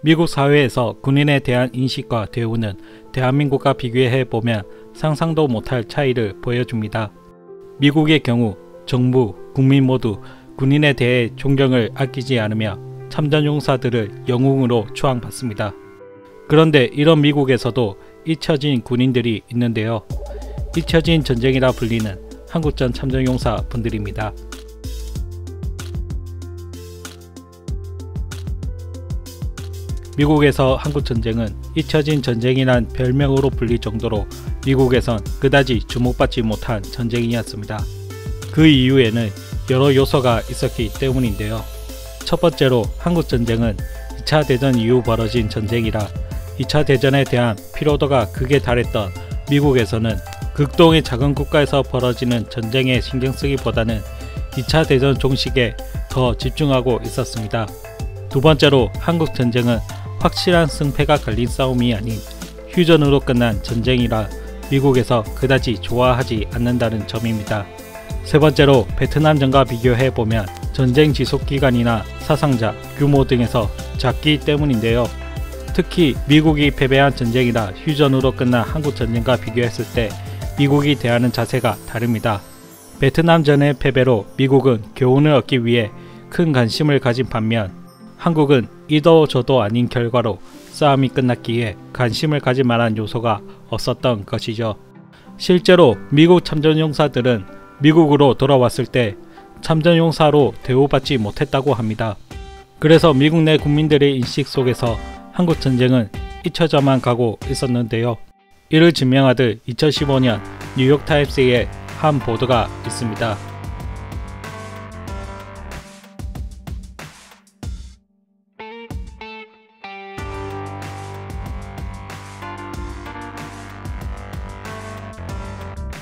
미국 사회에서 군인에 대한 인식과 대우는 대한민국과 비교해보면 상상도 못할 차이를 보여줍니다. 미국의 경우 정부, 국민 모두 군인에 대해 존경을 아끼지 않으며 참전용사들을 영웅으로 추앙받습니다. 그런데 이런 미국에서도 잊혀진 군인들이 있는데요. 잊혀진 전쟁이라 불리는 한국전 참전용사 분들입니다. 미국에서 한국전쟁은 잊혀진 전쟁이란 별명으로 불릴 정도로 미국에선 그다지 주목받지 못한 전쟁이었습니다. 그 이유에는 여러 요소가 있었기 때문인데요. 첫 번째로 한국전쟁은 2차 대전 이후 벌어진 전쟁이라 2차 대전에 대한 피로도가 극에 달했던 미국에서는 극동의 작은 국가에서 벌어지는 전쟁에 신경쓰기보다는 2차 대전 종식에 더 집중하고 있었습니다. 두 번째로 한국전쟁은 확실한 승패가 갈린 싸움이 아닌 휴전으로 끝난 전쟁이라 미국에서 그다지 좋아하지 않는다는 점입니다. 세 번째로 베트남전과 비교해보면 전쟁 지속기간이나 사상자, 규모 등에서 작기 때문인데요. 특히 미국이 패배한 전쟁이라 휴전으로 끝난 한국전쟁과 비교했을 때 미국이 대하는 자세가 다릅니다. 베트남전의 패배로 미국은 교훈을 얻기 위해 큰 관심을 가진 반면 한국은 이도 저도 아닌 결과로 싸움이 끝났기에 관심을 가질 만한 요소가 없었던 것이죠. 실제로 미국 참전용사들은 미국으로 돌아왔을 때 참전용사로 대우받지 못했다고 합니다. 그래서 미국 내 국민들의 인식 속에서 한국전쟁은 잊혀져만 가고 있었는데요. 이를 증명하듯 2015년 뉴욕타임스의 한 보도가 있습니다.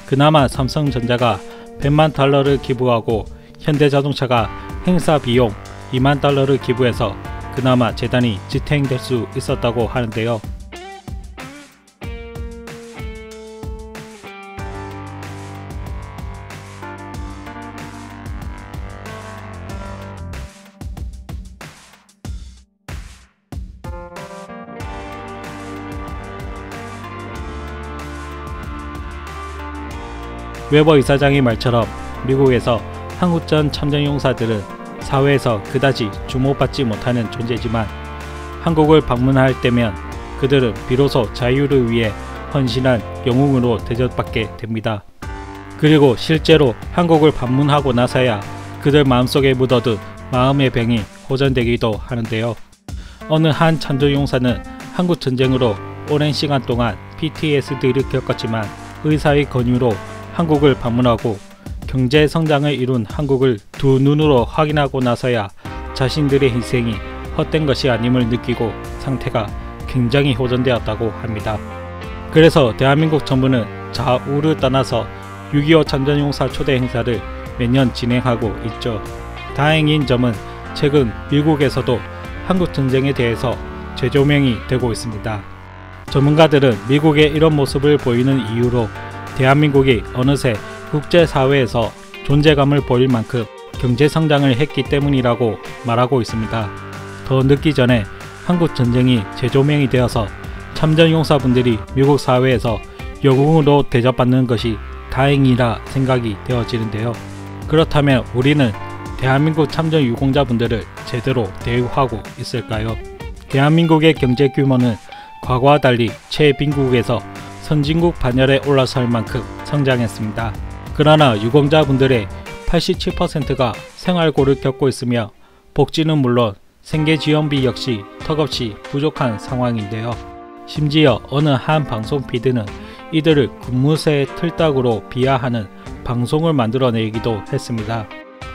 그나마 삼성전자가 100만 달러를 기부하고 현대자동차가 행사 비용 2만 달러를 기부해서 그나마 재단이 지탱될 수 있었다고 하는데요. 웨버 이사장의 말처럼 미국에서 한국전 참전용사들은 사회에서 그다지 주목받지 못하는 존재지만 한국을 방문할 때면 그들은 비로소 자유를 위해 헌신한 영웅으로 대접받게 됩니다. 그리고 실제로 한국을 방문하고 나서야 그들 마음속에 묻어둔 마음의 병이 호전되기도 하는데요. 어느 한 참전용사는 한국전쟁으로 오랜 시간 동안 PTSD를 겪었지만 의사의 권유로 한국을 방문하고 경제 성장을 이룬 한국을 두 눈으로 확인하고 나서야 자신들의 희생이 헛된 것이 아님을 느끼고 상태가 굉장히 호전되었다고 합니다. 그래서 대한민국 정부는 좌우를 떠나서 6.25 참전용사 초대 행사를 매년 진행하고 있죠. 다행인 점은 최근 미국에서도 한국전쟁에 대해서 재조명이 되고 있습니다. 전문가들은 미국의 이런 모습을 보이는 이유로 대한민국이 어느새 국제사회에서 존재감을 보일 만큼 경제성장을 했기 때문이라고 말하고 있습니다. 더 늦기 전에 한국전쟁이 재조명이 되어서 참전용사분들이 미국 사회에서 영웅으로 대접받는 것이 다행이라 생각이 되어지는데요. 그렇다면 우리는 대한민국 참전 유공자분들을 제대로 대우하고 있을까요? 대한민국의 경제 규모는 과거와 달리 최빈국에서 선진국 반열에 올라설 만큼 성장했습니다. 그러나 유공자분들의 87%가 생활고를 겪고 있으며 복지는 물론 생계지원비 역시 턱없이 부족한 상황인데요. 심지어 어느 한 방송 PD는 이들을 군무새 틀딱으로 비하하는 방송을 만들어내기도 했습니다.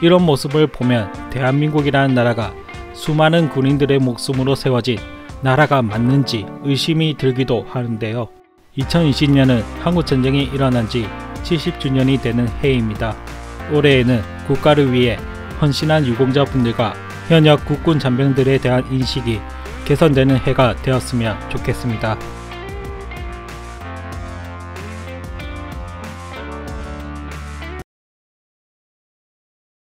이런 모습을 보면 대한민국이라는 나라가 수많은 군인들의 목숨으로 세워진 나라가 맞는지 의심이 들기도 하는데요. 2020년은 한국전쟁이 일어난 지 70주년이 되는 해입니다. 올해에는 국가를 위해 헌신한 유공자분들과 현역 국군 잔병들에 대한 인식이 개선되는 해가 되었으면 좋겠습니다.